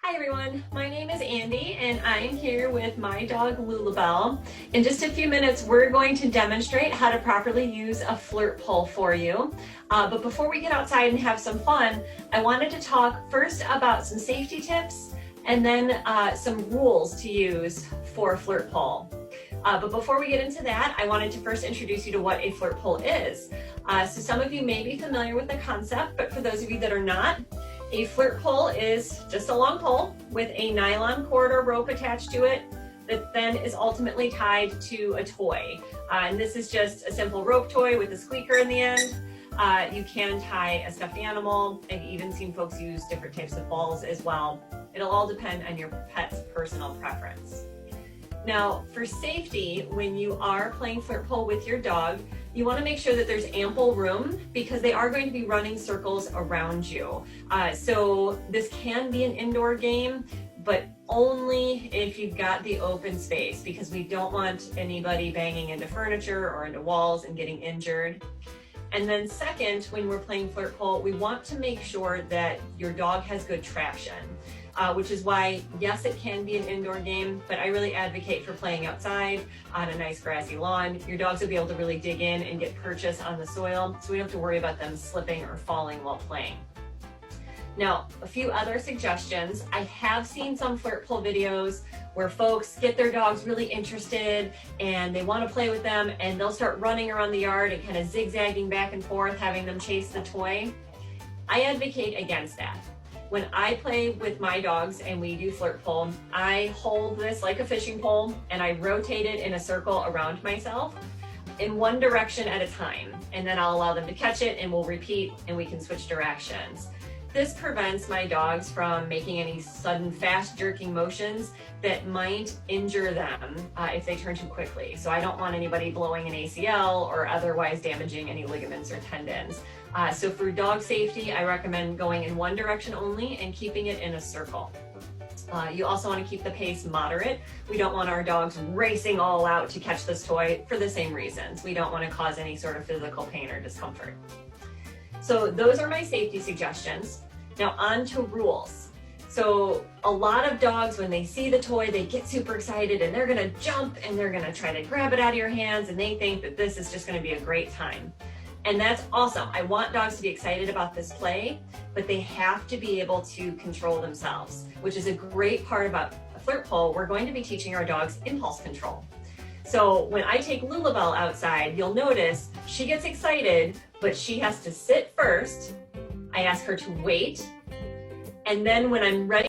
Hi everyone, my name is Andy and I am here with my dog Lulabelle. In just a few minutes we're going to demonstrate how to properly use a flirt pole for you. But before we get outside and have some fun, I wanted to talk first about some safety tips and then some rules to use for a flirt pole. But before we get into that, I wanted to first introduce you to what a flirt pole is. So some of you may be familiar with the concept, but for those of you that are not, a flirt pole is just a long pole with a nylon cord or rope attached to it that then is ultimately tied to a toy. And this is just a simple rope toy with a squeaker in the end. You can tie a stuffed animal. I've even seen folks use different types of balls as well. It'll all depend on your pet's personal preference. Now, for safety, when you are playing flirt pole with your dog, you want to make sure that there's ample room because they are going to be running circles around you. So this can be an indoor game, but only if you've got the open space, because we don't want anybody banging into furniture or into walls and getting injured. And then second, when we're playing flirt pole, we want to make sure that your dog has good traction. Which is why, yes, it can be an indoor game, but I really advocate for playing outside on a nice grassy lawn. Your dogs will be able to really dig in and get purchase on the soil, so we don't have to worry about them slipping or falling while playing. Now, a few other suggestions. I have seen some flirt pole videos where folks get their dogs really interested and they want to play with them and they'll start running around the yard and kind of zigzagging back and forth, having them chase the toy. I advocate against that. When I play with my dogs and we do flirt pole, I hold this like a fishing pole and I rotate it in a circle around myself in one direction at a time. And then I'll allow them to catch it and we'll repeat and we can switch directions. This prevents my dogs from making any sudden fast jerking motions that might injure them if they turn too quickly. So I don't want anybody blowing an ACL or otherwise damaging any ligaments or tendons. So for dog safety, I recommend going in one direction only and keeping it in a circle. You also want to keep the pace moderate. We don't want our dogs racing all out to catch this toy for the same reasons. We don't want to cause any sort of physical pain or discomfort. So those are my safety suggestions. Now on to rules. So a lot of dogs, when they see the toy, they get super excited and they're gonna jump and they're gonna try to grab it out of your hands and they think that this is just gonna be a great time. And that's awesome. I want dogs to be excited about this play, but they have to be able to control themselves, which is a great part about a flirt pole. We're going to be teaching our dogs impulse control. So when I take Lulabelle outside, you'll notice she gets excited, but she has to sit first. I ask her to wait. And then when I'm ready